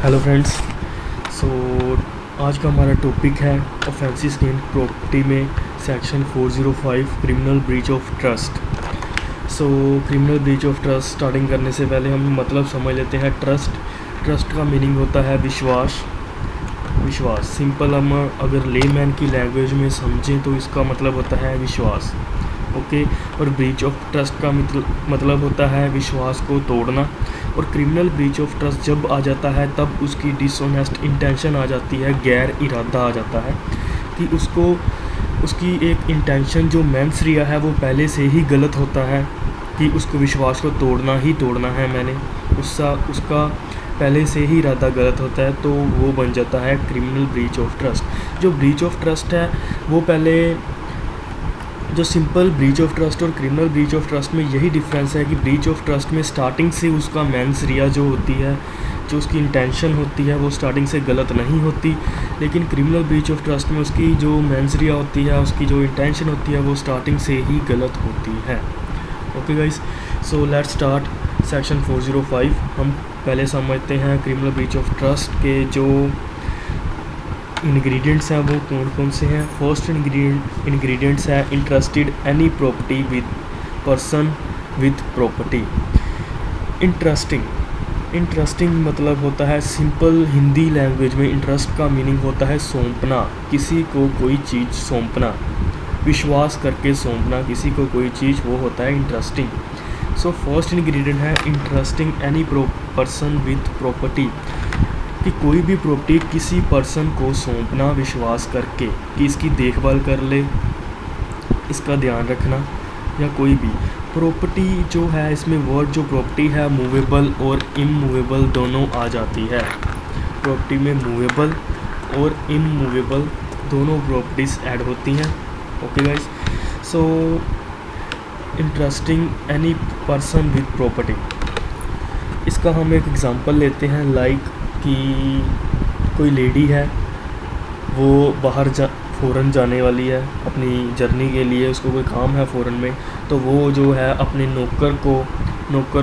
Hello friends. सो आज का हमारा टॉपिक है ऑफेंसेस अगेंस्ट प्रॉपर्टी में section 405 criminal breach of trust. So criminal breach of trust starting करने से पहले हम मतलब समझ लेते हैं ट्रस्ट का मीनिंग होता है विश्वास। सिंपल हम अगर लेमैन की लैंग्वेज में समझें तो इसका मतलब होता है विश्वास। ओके और ब्रीच ऑफ ट्रस्ट का मतलब होता है विश्वास को तोड़ना। और क्रिमिनल ब्रीच ऑफ ट्रस्ट जब आ जाता है तब उसकी डिसऑनेस्ट इंटेंशन आ जाती है, गैर इरादा आ जाता है कि उसकी एक इंटेंशन जो मेंस रिया है वो पहले से ही गलत होता है कि उसको विश्वास को तोड़ना ही तोड़ना है मैंने, उसका पहले से ही इरादा गलत होता है, तो वो बन जाता है क्रिमिनल ब्रीच ऑफ ट्रस्ट। जो ब्रीच ऑफ ट्रस्ट है वो पहले जो सिंपल ब्रीच ऑफ ट्रस्ट और क्रिमिनल ब्रीच ऑफ ट्रस्ट में यही डिफरेंस है कि ब्रीच ऑफ ट्रस्ट में स्टार्टिंग से उसका मेंस रिया जो होती है, जो उसकी इंटेंशन होती है वो स्टार्टिंग से गलत नहीं होती। लेकिन क्रिमिनल ब्रीच ऑफ ट्रस्ट में उसकी जो मेंस रिया होती है, उसकी जो इंटेंशन होती है वो स्टार्टिंग से ही गलत होती है। Okay guys, so let's start section 405। हम पहले समझते हैं क्रिमिनल ब्रीच ऑफ ट्रस्ट के जो इंग्रेडिएंट्स हैं वो कौन कौन से हैं। फर्स्ट इंग्रेडिएंट्स है interested any property with person with property. Interesting मतलब होता है सिंपल हिंदी लैंग्वेज में इंटरेस्ट का मीनिंग होता है सौंपना, किसी को कोई चीज़ सौंपना, विश्वास करके सौंपना किसी को कोई चीज़, वो होता है इंटरेस्टिंग। सो फर्स्ट इंग्रेडिएंट है interesting any person with property, कि कोई भी प्रॉपर्टी किसी पर्सन को सौंपना विश्वास करके कि इसकी देखभाल कर ले, इसका ध्यान रखना, या कोई भी प्रॉपर्टी जो है इसमें वर्ड जो प्रॉपर्टी है मूवेबल और इमूवेबल दोनों आ जाती है। प्रॉपर्टी में मूवेबल और इमूवेबल दोनों प्रॉपर्टीज़ ऐड होती हैं। Okay guys, so interesting any person with property, इसका हम एक एग्जांपल लेते हैं। लाइक कि कोई लेडी है, वो बाहर फ़ॉरेन जाने वाली है अपनी जर्नी के लिए, उसको कोई काम है फ़ॉरेन में, तो वो जो है अपने नौकर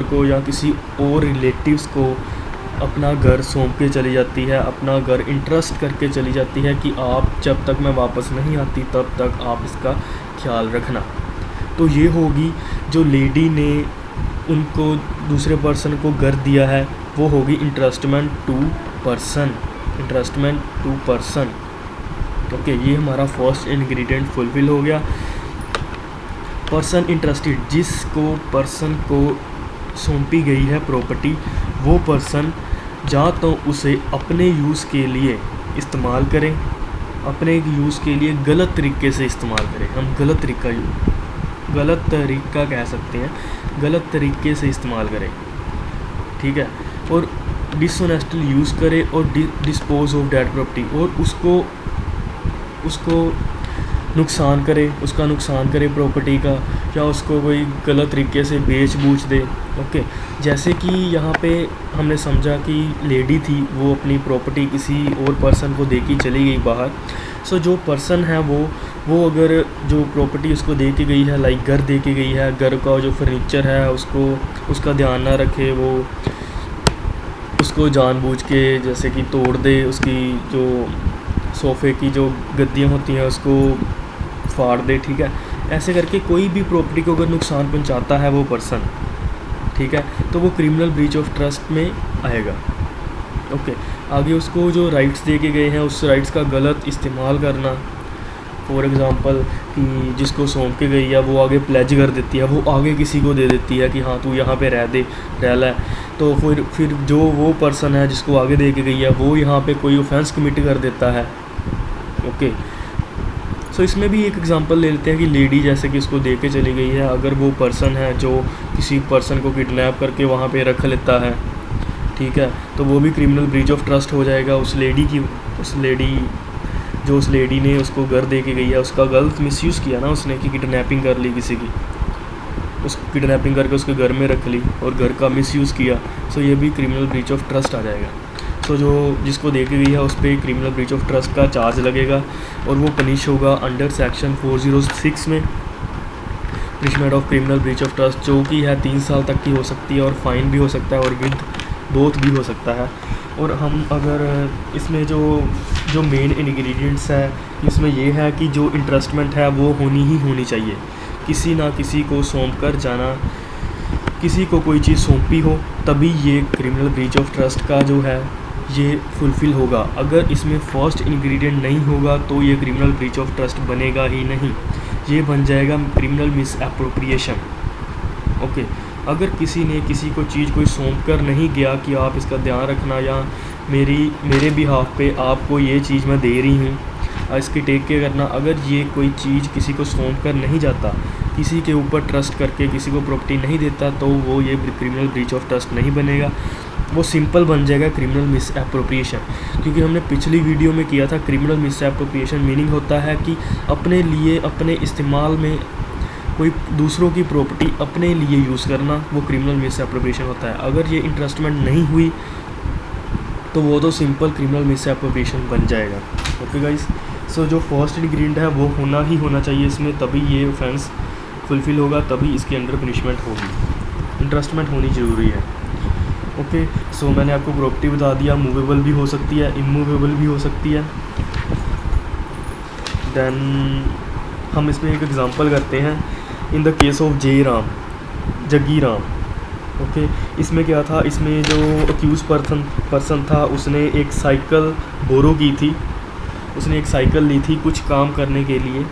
को या किसी और रिलेटिव्स को अपना घर सौंप के चली जाती है, अपना घर इंट्रस्ट करके चली जाती है कि आप जब तक मैं वापस नहीं आती तब तक आप इसका ख्याल रखना। तो ये होगी जो लेडी ने उनको दूसरे पर्सन को घर दिया है, वो होगी इंटरेस्टमेंट टू पर्सन। ओके, ये हमारा फर्स्ट इंग्रेडिएंट फुलफिल हो गया। पर्सन इंटरेस्टेड, जिसको पर्सन को सौंपी गई है प्रॉपर्टी, वो पर्सन या तो उसे अपने यूज़ के लिए इस्तेमाल करें, अपने यूज़ के लिए गलत तरीके से इस्तेमाल करें। हम गलत तरीका कह सकते हैं, गलत तरीके से इस्तेमाल करें, ठीक है, और डिसऑनेस्टली यूज़ करे और डिस्पोज ऑफ दैट प्रॉपर्टी, और उसको नुकसान करे प्रॉपर्टी का, या उसको कोई गलत तरीके से बेच बूझ दे। ओके, जैसे कि यहाँ पे हमने समझा कि लेडी थी, वो अपनी प्रॉपर्टी किसी और पर्सन को दे के चली गई बाहर। सो जो पर्सन है वो अगर जो प्रॉपर्टी उसको दे के गई है, लाइक घर दे के गई है, घर का जो फर्नीचर है उसका ध्यान ना रखे, वो उसको जानबूझ के जैसे कि तोड़ दे, उसकी जो सोफ़े की जो गद्दियाँ होती हैं उसको फाड़ दे, ठीक है, ऐसे करके कोई भी प्रॉपर्टी को अगर नुकसान पहुंचाता है वो पर्सन, ठीक है, तो वो क्रिमिनल ब्रीच ऑफ ट्रस्ट में आएगा। ओके, आगे उसको जो राइट्स दे के गए हैं उस राइट्स का गलत इस्तेमाल करना। फॉर एग्ज़ाम्पल कि जिसको सौंप के गई है वो आगे प्लेज कर देती है, वो आगे किसी को दे देती है कि हाँ तू यहाँ पे रह ले, तो फिर जो वो पर्सन है जिसको आगे दे के गई है वो यहाँ पे कोई ऑफेंस कमिट कर देता है। ओके, सो इसमें भी एक एग्जांपल ले लेते हैं कि लेडी जैसे कि उसको दे के चली गई है, अगर वो पर्सन है जो किसी पर्सन को किडनैप करके वहाँ पे रख लेता है, ठीक है, तो वो भी क्रिमिनल ब्रीच ऑफ ट्रस्ट हो जाएगा। उस लेडी ने उसको घर दे के गई है, उसका गलत मिसयूज़ किया ना उसने, कि किडनैपिंग कर ली किसी की, उसको किडनैपिंग करके उसके घर में रख ली और घर का मिसयूज़ किया, सो ये भी क्रिमिनल ब्रीच ऑफ ट्रस्ट आ जाएगा। सो जो जिसको दे के गई है उस पर क्रिमिनल ब्रीच ऑफ ट्रस्ट का चार्ज लगेगा और वो पनिश होगा अंडर सेक्शन 406 में, punishment of criminal breach of trust, जो कि है 3 साल तक की हो सकती है और फाइन भी हो सकता है और विद बोथ भी हो सकता है। और हम अगर इसमें जो मेन इंग्रेडिएंट्स है इसमें ये है कि जो इंटरेस्टमेंट है वो होनी ही होनी चाहिए। किसी ना किसी को सौंप कर जाना, किसी को कोई चीज़ सौंपी हो तभी ये क्रिमिनल ब्रीच ऑफ ट्रस्ट का जो है ये फुलफ़िल होगा। अगर इसमें फर्स्ट इंग्रेडिएंट नहीं होगा तो ये क्रिमिनल ब्रीच ऑफ ट्रस्ट बनेगा ही नहीं, ये बन जाएगा क्रिमिनल मिस एप्रोप्रिएशन। ओके, अगर किसी ने किसी को चीज़ कोई सौंप कर नहीं गया कि आप इसका ध्यान रखना या मेरे बिहाफ पे आपको ये चीज़ मैं दे रही हूँ, इसकी टेक केयर करना, अगर ये कोई चीज़ किसी को सौंप कर नहीं जाता, किसी के ऊपर ट्रस्ट करके किसी को प्रॉपर्टी नहीं देता, तो वो ये क्रिमिनल ब्रीच ऑफ ट्रस्ट नहीं बनेगा, वो सिंपल बन जाएगा क्रिमिनल मिस एप्रोप्रिएशन। क्योंकि हमने पिछली वीडियो में किया था क्रिमिनल मिस एप्रोप्रिएशन मीनिंग होता है कि अपने लिए अपने इस्तेमाल में कोई दूसरों की प्रॉपर्टी अपने लिए यूज़ करना, वो क्रिमिनल मिस एप्रोप्रिएशन होता है। अगर ये इंटरेस्टमेंट नहीं हुई तो वो तो सिंपल क्रिमिनल मिस एप्रोप्रिएशन बन जाएगा। ओके गाइस, सो जो फर्स्ट इंग्रेडिएंट है वो होना ही होना चाहिए इसमें, तभी ये ऑफेंस फुलफ़िल होगा, तभी इसके अंडर पनिशमेंट होगी। इंटरेस्टमेंट होनी ज़रूरी है। ओके, सो मैंने आपको प्रॉपर्टी बता दिया, मूवेबल भी हो सकती है, इमूवेबल भी हो सकती है। देन हम इसमें एक एग्ज़ाम्पल करते हैं in the case of Jaggi Ram. Okay, इसमें क्या था, इसमें जो अक्यूज़ पर्सन था उसने एक साइकिल बोरो की थी, उसने एक साइकिल ली थी कुछ काम करने के लिए,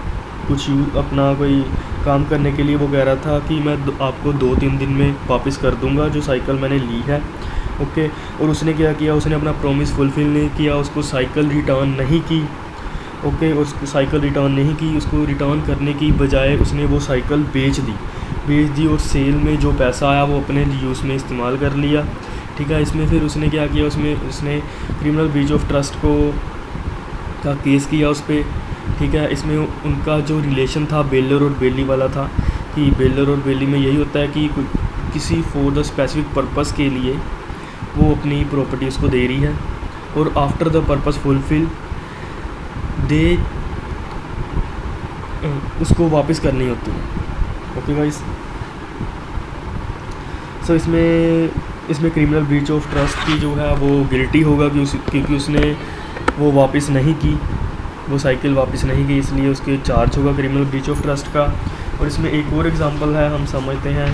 अपना कोई काम करने के लिए। वो कह रहा था कि मैं आपको 2-3 दिन में वापस कर दूंगा जो साइकिल मैंने ली है। ओके, और उसने क्या किया, उसने अपना प्रॉमिस फुलफ़िल नहीं किया, उसको साइकिल रिटर्न नहीं की। ओके, उसको साइकिल रिटर्न नहीं की, उसको रिटर्न करने की बजाय उसने वो साइकिल बेच दी और सेल में जो पैसा आया वो अपने यूज़ में इस्तेमाल कर लिया। ठीक है, इसमें फिर उसने क्या किया, उसने क्रिमिनल ब्रीच ऑफ ट्रस्ट का केस किया उस पर। ठीक है, इसमें उनका जो रिलेशन था बेलर और बेली वाला था कि बेलर और बेली में यही होता है कि किसी फॉर द स्पेसिफिक पर्पस के लिए वो अपनी प्रॉपर्टी उसको दे रही है और आफ्टर द पर्पस फुलफिल दे उसको वापस करनी होती है। ओके गाइस, सो इसमें क्रिमिनल ब्रीच ऑफ ट्रस्ट की जो है वो गिल्टी होगा क्योंकि उसने वो वापस नहीं की, वो साइकिल वापस नहीं की, इसलिए उसके चार्ज होगा क्रिमिनल ब्रीच ऑफ ट्रस्ट का। और इसमें एक और एग्जांपल है, हम समझते हैं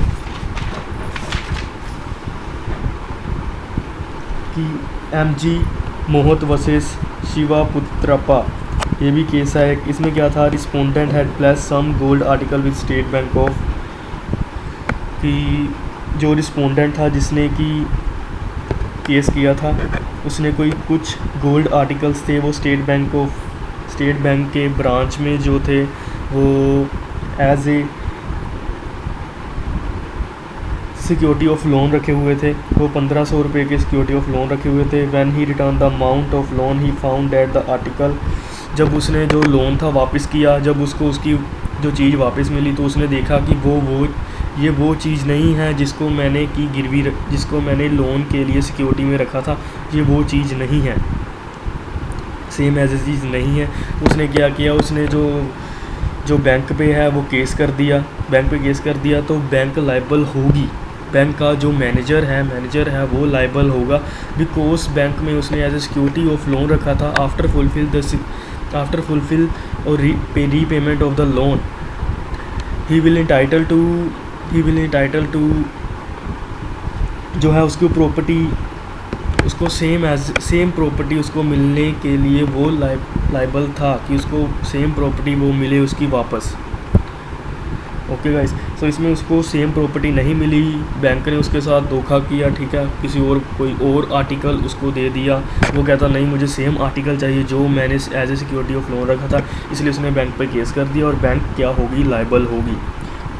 कि MG मोहत वर्सेस शिवा पुत्रप्पा, ये भी केस है। इसमें क्या था, respondent had place some gold article with State Bank of, कि जो रिस्पोंडेंट था जिसने कि केस किया था उसने कुछ गोल्ड आर्टिकल्स थे वो स्टेट बैंक के ब्रांच में जो थे वो as a security of loan रखे हुए थे। वो 1500 रुपये के सिक्योरिटी ऑफ लोन रखे हुए थे। When he return the amount of loan he found that the article, जब उसने जो लोन था वापस किया, जब उसको उसकी जो चीज़ वापस मिली तो उसने देखा कि ये वो चीज़ नहीं है जिसको मैंने लोन के लिए सिक्योरिटी में रखा था, ये वो चीज़ नहीं है, सेम एज ए चीज़ नहीं है। उसने क्या किया, उसने जो बैंक पे है वो केस कर दिया, तो बैंक लायबल होगी, बैंक का जो मैनेजर है वो लायबल होगा, बिकॉज बैंक में उसने as a security of loan रखा था। आफ्टर फुलफिल और repayment of the loan he will entitle to जो है उसकी प्रॉपर्टी, उसको सेम प्रॉपर्टी उसको मिलने के लिए वो लायबल था कि उसको सेम प्रॉपर्टी वो मिले उसकी वापस। ओके गाइस, सो इसमें उसको सेम प्रॉपर्टी नहीं मिली, बैंक ने उसके साथ धोखा किया। ठीक है, कोई और आर्टिकल उसको दे दिया, वो कहता नहीं मुझे सेम आर्टिकल चाहिए जो मैंने as a security of loan रखा था, इसलिए उसने बैंक पे केस कर दिया और बैंक क्या होगी, लायबल होगी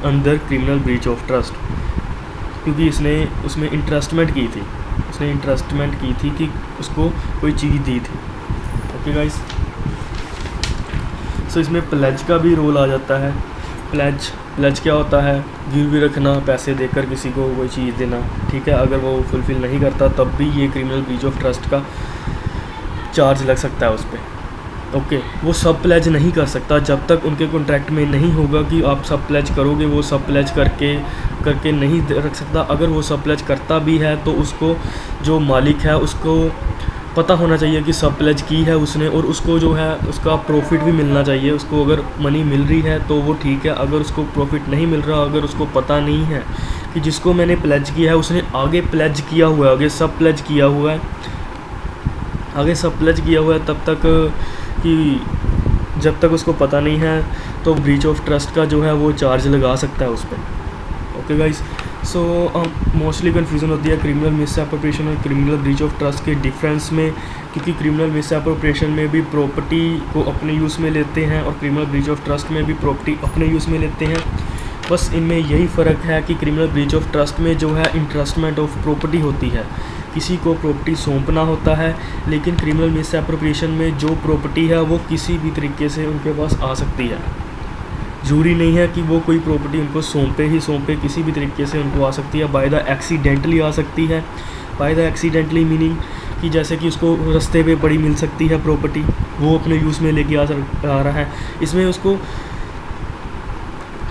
under criminal breach of trust, क्योंकि उसमें इंटरेस्टमेंट की थी कि उसको कोई चीज़ दी थी। ओके गाइस, सो इसमें प्लेज का भी रोल आ जाता है। प्लेज क्या होता है, गिरवी रखना, पैसे देकर किसी को कोई चीज़ देना। ठीक है, अगर वो फुलफ़िल नहीं करता तब भी ये क्रिमिनल ब्रीच ऑफ ट्रस्ट का चार्ज लग सकता है उस पर। ओके, वो सब प्लेज नहीं कर सकता जब तक उनके कॉन्ट्रैक्ट में नहीं होगा कि आप सब प्लेज करोगे, वो सब प्लेज करके नहीं रख सकता। अगर वो सब प्लेज करता भी है तो उसको जो मालिक है उसको पता होना चाहिए कि सब प्लेज की है उसने, और उसको जो है उसका प्रॉफिट भी मिलना चाहिए। उसको अगर मनी मिल रही है तो वो ठीक है, अगर उसको प्रॉफिट नहीं मिल रहा, अगर उसको पता नहीं है कि जिसको मैंने प्लेज किया है उसने आगे प्लेज किया हुआ है, आगे सब प्लेज किया हुआ है, आगे सब प्लेज किया हुआ है, तब तक कि जब तक उसको पता नहीं है तो ब्रीच ऑफ ट्रस्ट का जो है वो चार्ज लगा सकता है उस पर। Okay guys, so mostly confusion होती है क्रिमिनल मिसअप्रोप्रिएशन और क्रिमिनल ब्रीच ऑफ ट्रस्ट के डिफरेंस में, क्योंकि क्रिमिनल मिसअप्रोप्रिएशन में भी प्रॉपर्टी को अपने यूज़ में लेते हैं और क्रिमिनल ब्रीच ऑफ ट्रस्ट में भी प्रॉपर्टी अपने यूज़ में लेते हैं। बस इनमें यही फ़र्क है कि क्रिमिनल ब्रीच ऑफ ट्रस्ट में जो है इंट्रस्टमेंट ऑफ प्रॉपर्टी होती है, किसी को प्रॉपर्टी सौंपना होता है, लेकिन क्रिमिनल मिसअप्रोप्रिएशन में जो प्रॉपर्टी है वो किसी भी तरीके से उनके पास आ सकती है। ज़रूरी नहीं है कि वो कोई प्रॉपर्टी उनको सौंपे ही सौंपे, किसी भी तरीके से उनको आ सकती है। बाय द एक्सीडेंटली आ सकती है। बाय द एक्सीडेंटली मीनिंग कि जैसे कि उसको रास्ते पे पड़ी मिल सकती है प्रॉपर्टी, वो अपने यूज़ में लेके आ रहा है, इसमें उसको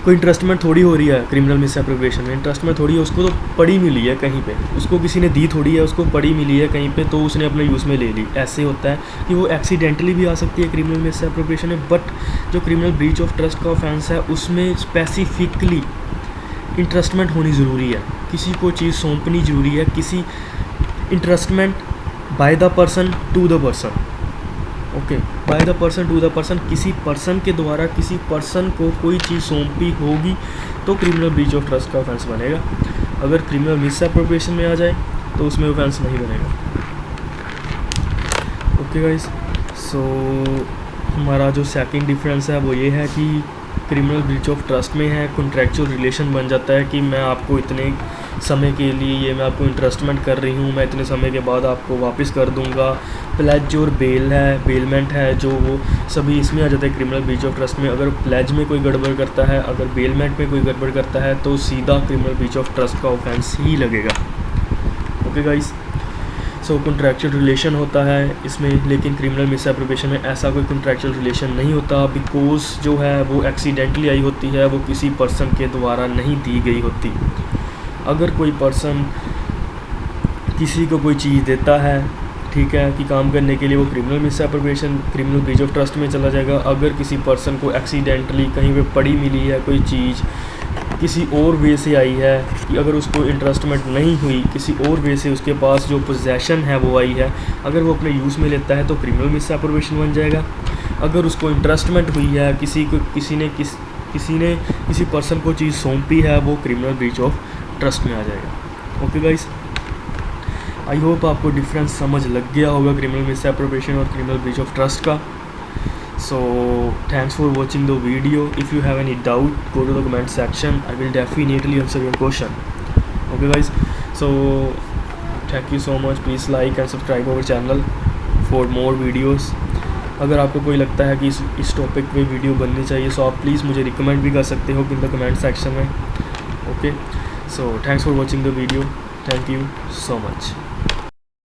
कोई इंटरेस्टमेंट थोड़ी हो रही है। क्रिमिनल मिसअप्रोप्रिएशन में इंटरेस्टमेंट थोड़ी है, उसको तो पड़ी मिली है कहीं पे, उसको किसी ने दी थोड़ी है, उसको पड़ी मिली है कहीं पे तो उसने अपने यूज़ में ले ली। ऐसे होता है कि वो एक्सीडेंटली भी आ सकती है क्रिमिनल मिसअप्रोप्रिएशन में, बट जो क्रिमिनल ब्रीच ऑफ ट्रस्ट का ऑफेंस है उसमें स्पेसिफिकली इंटरेस्टमेंट होनी ज़रूरी है, किसी को चीज़ सौंपनी ज़रूरी है, किसी entrustment by the person to the person. Okay, by the person to the person, किसी पर्सन के द्वारा किसी पर्सन को कोई चीज़ सौंपी होगी तो क्रिमिनल ब्रीच ऑफ ट्रस्ट का ऑफेंस बनेगा। अगर क्रिमिनल मिसअप्रोप्रिएशन में आ जाए तो उसमें ऑफेंस नहीं बनेगा। ओके गाइस, सो हमारा जो सेकंड डिफरेंस है वो ये है कि क्रिमिनल ब्रीच ऑफ ट्रस्ट में है कॉन्ट्रैक्चुअल रिलेशन बन जाता है कि मैं आपको इतने समय के लिए ये मैं आपको इंटरेस्टमेंट कर रही हूँ, मैं इतने समय के बाद आपको वापस कर दूँगा। प्लेज और बेल है, बेलमेंट है, जो वो सभी इसमें आ जाता है क्रिमिनल ब्रीच ऑफ ट्रस्ट में। अगर प्लेज में कोई गड़बड़ करता है, अगर बेलमेंट में कोई गड़बड़ करता है तो सीधा क्रिमिनल ब्रीच ऑफ ट्रस्ट का ऑफेंस ही लगेगा। ओके गाइस, सो कॉन्ट्रैक्चुअल रिलेशन होता है इसमें, लेकिन क्रिमिनल मिसअप्रोप्रिएशन में ऐसा कोई कॉन्ट्रैक्चुअल रिलेशन नहीं होता, बिकॉज जो है वो एक्सीडेंटली आई होती है, वो किसी पर्सन के द्वारा नहीं दी गई होती। अगर कोई पर्सन किसी को कोई चीज़ देता है, ठीक है, कि काम करने के लिए, वो criminal misappropriation criminal breach of trust में चला जाएगा। अगर किसी पर्सन को एक्सीडेंटली कहीं पे पड़ी मिली है कोई चीज़, किसी और वे से आई है, कि अगर उसको इंटरेस्टमेंट नहीं हुई, किसी और वे से उसके पास जो पोजेसन है वो आई है, अगर वो अपने यूज़ में लेता है तो क्रिमिनल मिसअप्रोप्रिएशन बन जाएगा। अगर उसको इंटरेस्टमेंट हुई है, किसी पर्सन को चीज़ सौंपी है, वो क्रिमिनल ब्रीच ऑफ ट्रस्ट में आ जाएगा। ओके गाइस, आई होप आपको डिफरेंस समझ लग गया होगा क्रिमिनल मिसअप्रोप्रिएशन और क्रिमिनल ब्रीच ऑफ ट्रस्ट का। So thanks for watching the video. If you have any doubt, go to the comment section. I will definitely answer your question. Okay guys, so thank you so much. Please like and subscribe our channel for more videos. अगर आपको कोई लगता है कि इस topic पे video बननी चाहिए, सो आप प्लीज़ मुझे रिकमेंड भी कर सकते हो इन द कमेंट सेक्शन में। Okay, so thanks for watching the video. Thank you so much.